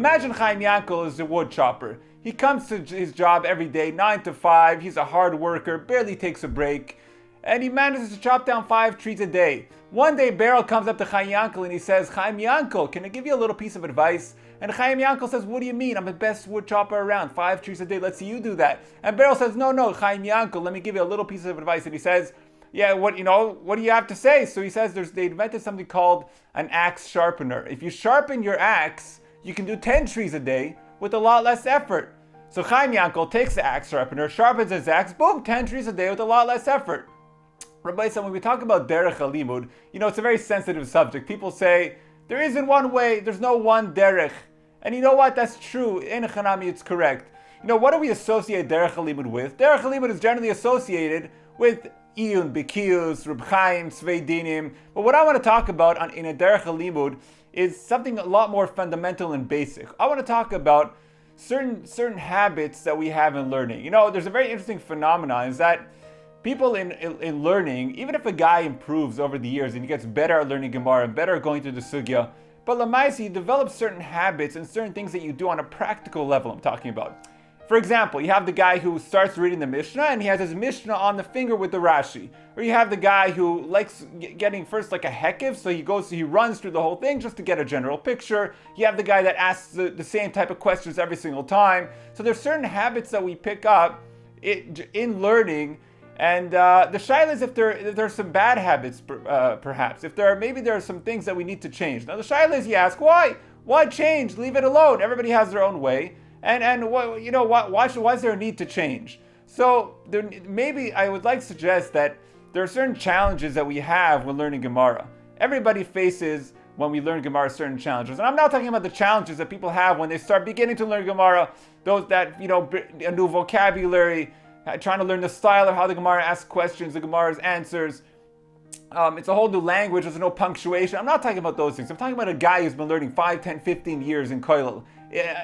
Imagine Chaim Yankel is a wood chopper. He comes to his job every day, 9 to 5. He's a hard worker, barely takes a break. And he manages to chop down 5 trees a day. One day, Beryl comes up to Chaim Yankel and he says, Chaim Yankel, can I give you a little piece of advice? And Chaim Yankel says, what do you mean? I'm the best wood chopper around. 5 trees a day, let's see you do that. And Beryl says, no, Chaim Yankel, let me give you a little piece of advice. And he says, yeah, what do you have to say? So he says they invented something called an axe sharpener. If you sharpen your axe, you can do 10 trees a day with a lot less effort. So Chaim Yankel takes the axe sharpener, sharpens his axe, boom, 10 trees a day with a lot less effort. Rabbi said, when we talk about derech halimud, it's a very sensitive subject. People say, there isn't one way, there's no one derech. And you know what? That's true. In Hanami, it's correct. What do we associate derech halimud with? Derech halimud is generally associated with iyun, bikiyus, Reb Chaim, Svei Dinim. But what I want to talk about in a derech halimud is something a lot more fundamental and basic. I want to talk about certain habits that we have in learning. There's a very interesting phenomenon is that people in learning, even if a guy improves over the years and he gets better at learning Gemara and better at going through the sugya, but lamaisi, you develop certain habits and certain things that you do on a practical level I'm talking about. For example, you have the guy who starts reading the Mishnah and he has his Mishnah on the finger with the Rashi. Or you have the guy who likes getting first like a hekiv, so he runs through the whole thing just to get a general picture. You have the guy that asks the same type of questions every single time. So there's certain habits that we pick up in learning. And the shaila is if there are some bad habits, perhaps. If there are some things that we need to change. Now the shaila is you ask, why? Why change? Leave it alone. Everybody has their own way. And why is there a need to change? So maybe I would like to suggest that there are certain challenges that we have when learning Gemara. Everybody faces, when we learn Gemara, certain challenges. And I'm not talking about the challenges that people have when they start beginning to learn Gemara, those that, a new vocabulary, trying to learn the style of how the Gemara asks questions, the Gemara's answers. It's a whole new language, there's no punctuation. I'm not talking about those things. I'm talking about a guy who's been learning 5, 10, 15 years in Koilel.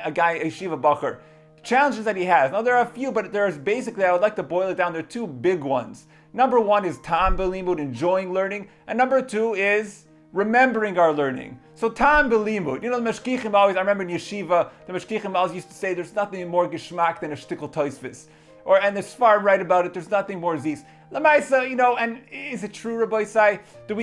A guy, a Yeshiva Bacher. Challenges that he has. Now there are a few, but there's basically, I would like to boil it down. There are 2 big ones. Number 1 is Tam Belimud, enjoying learning. And number 2 is remembering our learning. So Tam Belimud. The Meshkichim always, I remember in Yeshiva, the Meshkichim always used to say there's nothing more geschmack than a shtickle toisvis. And the Sfar write about it, there's nothing more zis. Lamaisa, and is it true, Rabbi Isai?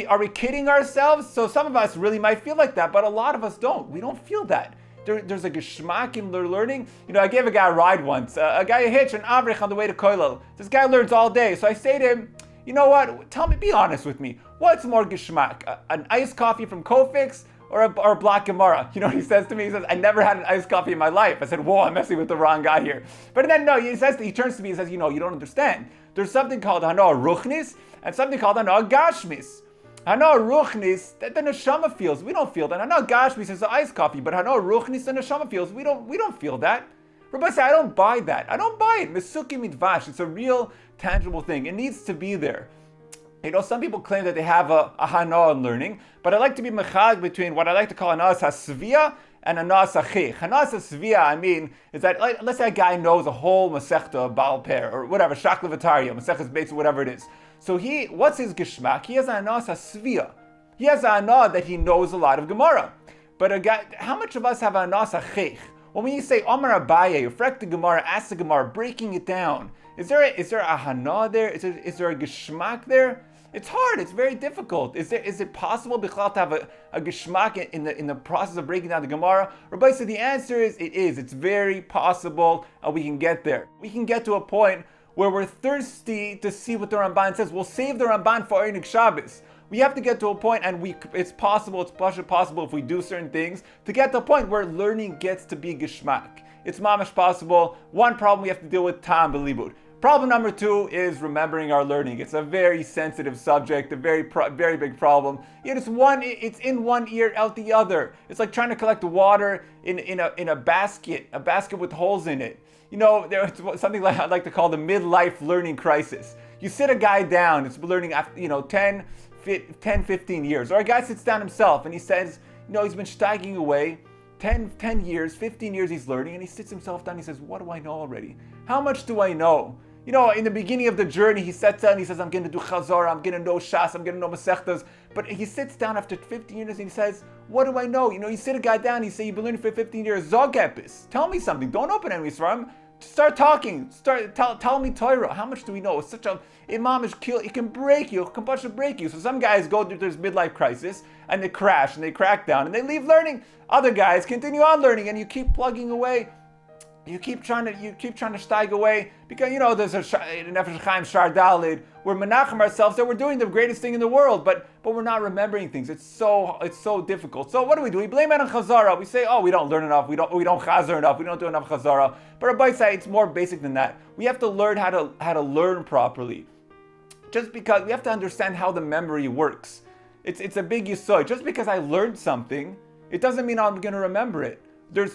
Are we kidding ourselves? So some of us really might feel like that, but a lot of us don't. We don't feel that. There's a geschmack in learning. I gave a guy a ride once. A guy a hitch, an avrich on the way to Koilel. This guy learns all day. So I say to him, you know what? Tell me, be honest with me. What's more geschmack? An iced coffee from Kofix or a black Gemara? You know what he says to me? He says, I never had an iced coffee in my life. I said, whoa, I'm messing with the wrong guy here. But then no, he turns to me and says, you don't understand. There's something called Hanoah Ruchnis and something called Hanoah Gashmis. Hanoah Ruchnis, that the neshama feels. We don't feel that. Hanoah Gashmis is the iced coffee, but Hanoah Ruchnis, the neshama feels. We don't feel that. Rabbi say, I don't buy that. I don't buy it. Mesuki mitvash. It's a real, tangible thing. It needs to be there. Some people claim that they have a hanoah in learning, but I like to be mechag between what I like to call hanoah hasvia and hanoah sachich. Hanoah hasvia, is that, let's say a guy knows a whole masechta, Baal Per, or whatever, Shak Levataria, Maseches Beitz, whatever it is. So what's his geschmack? He has a hanoah hasvia. He has a hanoah that he knows a lot of Gemara. But a guy, how much of us have a hanoah sachich? When you say Omar Abaye, reflect the Gemara, ask the Gemara, breaking it down, is there a hanoah there? Is there a geschmack there? It's hard. It's very difficult. Is it possible to have a geschmack in the process of breaking down the Gemara? Rabbi said the answer is it is. It's very possible, and we can get there. We can get to a point where we're thirsty to see what the Ramban says. We'll save the Ramban for Einik Shabbos. We have to get to a point, and it's possible if we do certain things, to get to a point where learning gets to be geschmack. It's mamash possible. One problem we have to deal with, Tam Belimud. Problem number 2 is remembering our learning. It's a very sensitive subject, a very big problem. It's in one ear, out the other. It's like trying to collect water in a basket with holes in it. There's something like I like to call the midlife learning crisis. You sit a guy down, it's learning after 10, 15 years. Or a guy sits down himself and he says, he's been stagging away 10 years, 15 years he's learning, and he sits himself down and he says, what do I know already? How much do I know? You know, in the beginning of the journey, he sets out and he says, I'm going to do Chazorah, I'm going to know Shas, I'm going to know Masechtas. But he sits down after 15 years and he says, what do I know? You know, you sit a guy down, you say, you've been learning for 15 years, Zog Epis. Tell me something. Don't open any Yisrael. Start talking. Tell me Torah. How much do we know? It's such a imam is kill. It can break you. It can break you. So some guys go through this midlife crisis and they crash and they crack down and they leave learning. Other guys continue on learning and you keep plugging away. You keep trying to steig away because you know there's a Nefesh Chaim Shar Dalid. We're menachem ourselves that we're doing the greatest thing in the world, but we're not remembering things. It's so difficult. So what do? We blame it on Chazara. We say, oh, we don't learn enough. We don't Chazar enough. We don't do enough Chazara. But Rabbi say it's more basic than that. We have to learn how to learn properly. Just because we have to understand how the memory works. It's a big yesod. Just because I learned something, it doesn't mean I'm going to remember it.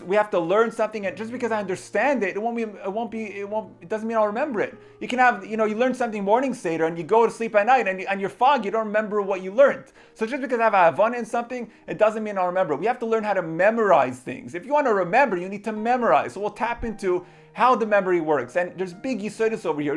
We have to learn something, and just because I understand it, it doesn't mean I'll remember it. You can have, you learn something morning Seder, and you go to sleep at night, and you're foggy, you don't remember what you learned. So just because I have a havana in something, it doesn't mean I'll remember it. We have to learn how to memorize things. If you want to remember, you need to memorize. So we'll tap into how the memory works, and there's big yesodis over here.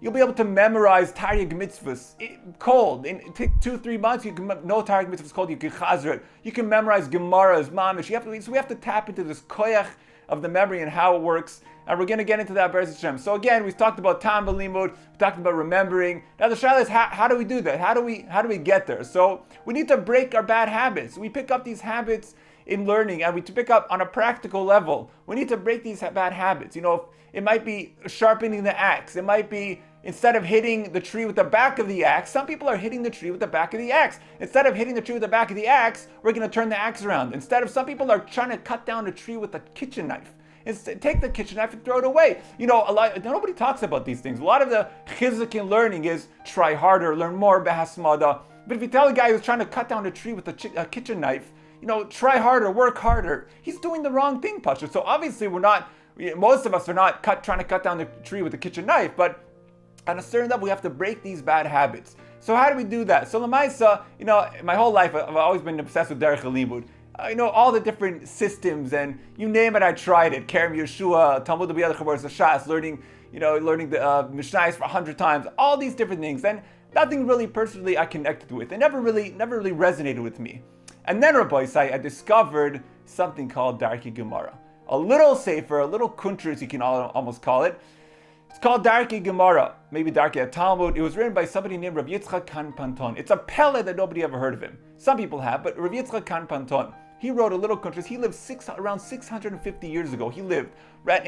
You'll be able to memorize Taryag mitzvahs cold. In 2-3 months, you can know Taryag mitzvahs cold. You can chazar it. You can memorize Gemaras, Mamish. So we have to tap into this koyach of the memory and how it works. And we're going to get into that, Be'ez Hashem. So again, we've talked about Tam Belimud. We talked about remembering. Now the shayla is how do we do that? How do we get there? So we need to break our bad habits. We pick up these habits in learning, and we pick up on a practical level. We need to break these bad habits. It might be sharpening the axe. It might be instead of hitting the tree with the back of the axe, some people are hitting the tree with the back of the axe. Instead of hitting the tree with the back of the axe, we're going to turn the axe around. Some people are trying to cut down a tree with a kitchen knife. Take the kitchen knife and throw it away. Nobody talks about these things. A lot of the chizuk in learning is try harder, learn more, behasmada. But if you tell a guy who's trying to cut down a tree with a kitchen knife, try harder, work harder, he's doing the wrong thing, Pasha. So obviously most of us are not trying to cut down the tree with a kitchen knife, but on a certain level, we have to break these bad habits. So how do we do that? So Lamaisa, my whole life, I've always been obsessed with Derech Halimud. I know all the different systems, and you name it, I tried it. Kerem Yeshua, Talmud B'Yad Chavar Shas, learning the Mishnayos for 100 times, all these different things, and nothing really personally I connected with. It never really resonated with me. And then, Rabbi Isai, I discovered something called Darkei Gemara. A little safer, a little kuntris, you can almost call it. It's called Darkei Gemara, maybe Darkei Talmud. It was written by somebody named Rav Yitzchak Kan Panton. It's a pele that nobody ever heard of him. Some people have, but Rav Yitzchak Kan Panton. He wrote a little kuntris. He lived around 650 years ago. He lived right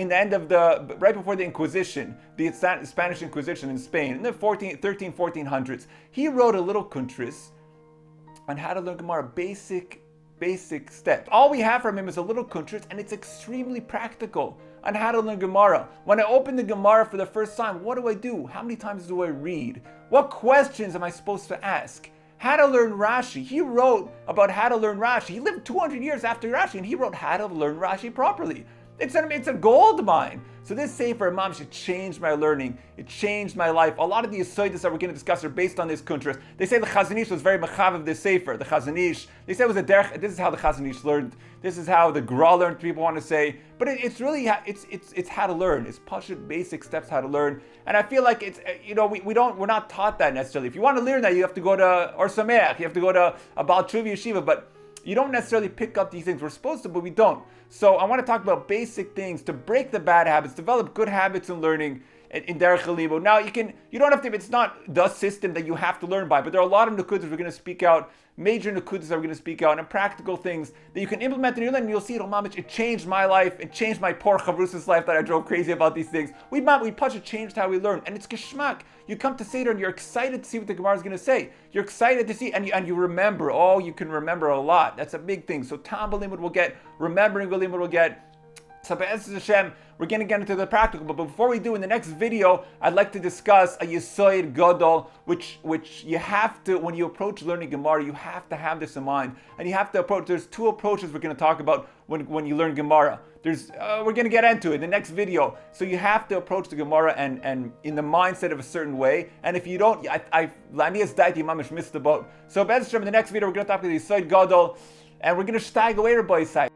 before the Inquisition, the Spanish Inquisition in Spain, in the 1400s. He wrote a little kuntris on how to learn Gemara, basic steps. All we have from him is a little kuntris, and it's extremely practical on how to learn Gemara. When I open the Gemara for the first time, what do I do? How many times do I read? What questions am I supposed to ask? How to learn Rashi. He wrote about how to learn Rashi. He lived 200 years after Rashi, and he wrote how to learn Rashi properly. It's a gold mine. So this Sefer Imam should change my learning. It changed my life. A lot of the Yesodis that we're going to discuss are based on this kuntras. They say the Chazon Ish was very mechav of this Sefer. The Chazon Ish, they say it was a derech. This is how the Chazon Ish learned. This is how the Gra learned. People want to say, but it's really it's how to learn. It's pashut basic steps how to learn. And I feel like it's we're not taught that necessarily. If you want to learn that, you have to go to Or Sameach. You have to go to a Baal Tshuva yeshiva, but you don't necessarily pick up these things. We're supposed to, but we don't. So I want to talk about basic things to break the bad habits, develop good habits in learning in Derech Halimud. Now you don't have to, it's not the system that you have to learn by, but there are a lot of nukudas we're going to speak out, major nukudas that we're going to speak out, and practical things that you can implement in your life, and you'll see it changed my life, it changed my poor Chavrus's life that I drove crazy about these things. We it changed how we learn, and it's geschmack. You come to Seder and you're excited to see what the Gemara is going to say. You're excited to see, and you remember. Oh, you can remember a lot. That's a big thing. So Tam Belimud will get, remembering Belimud will get. So Be'ez Hashem, we're going to get into the practical, but before we do, in the next video, I'd like to discuss a Yesod Gadol, which you have to, when you approach learning Gemara, you have to have this in mind, and you have to approach, there's two approaches we're going to talk about when you learn Gemara. We're going to get into it in the next video, so you have to approach the Gemara and in the mindset of a certain way, and if you don't, Lanias Daiti Mamish missed the boat. So Be'ez Hashem, in the next video, we're going to talk about the Yesod Gadol, and we're going to steig away Rabbi Isai.